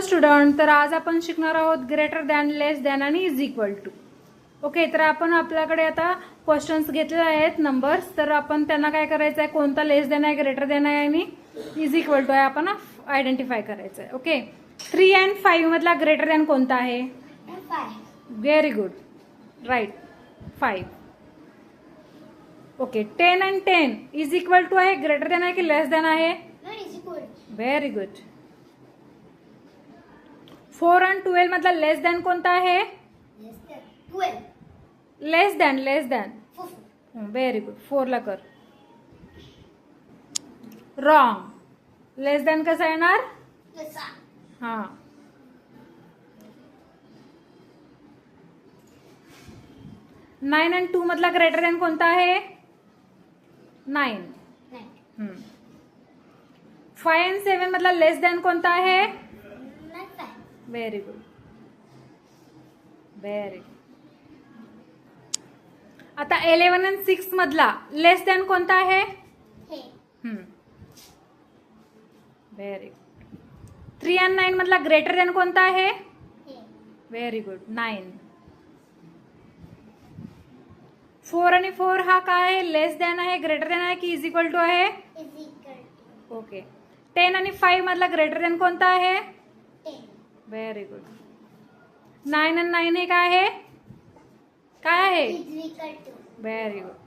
Student, तर आज आपण शिकणार आहोत ग्रेटर दॅन, लेस दॅन आणि इज इक्वल टू. ओके, तर आपण आपल्याकडे आता क्वेश्चन्स घेतलेले आहेत नंबर्स. तर आपण त्यांना काय करायचं आहे, कोणता लेस दॅन आहे, ग्रेटर दॅन आहे आणि इज इक्वल टू आहे आपण आयडेंटिफाय करायचं आहे. ओके, 3 and 5 मधला ग्रेटर दॅन कोणता आहे? Very good, right, 5. Okay, 10 and 10 is equal to आहे, ग्रेटर दॅन आहे की लेस दॅन आहे? Very good. 4 and 12 मधला लेस दॅन कोणता आहे? Less than, less than. Very good, 4 ला कर. रॉंग. लेस दॅन कसा येणार? हा. 9 and 2 मधला ग्रेटर दॅन कोणता आहे? 9. 5 and 7 मधला लेस दॅन कोणता आहे? Very good, very good. आता 11 and 6 मधला लेस दॅन कोणता आहे? Very good. 3 and 9 मधला ग्रेटर दॅन कोणता आहे? Very good, 9. 4 आणि 4 हा काय आहे? लेस दॅन आहे, ग्रेटर दॅन आहे की इज इक्वल टू आहे? ओके. 10 आणि 5 मधला ग्रेटर दॅन कोणता आहे? Very good. 9 and 9 हे काय आहे? काय आहे? Very good.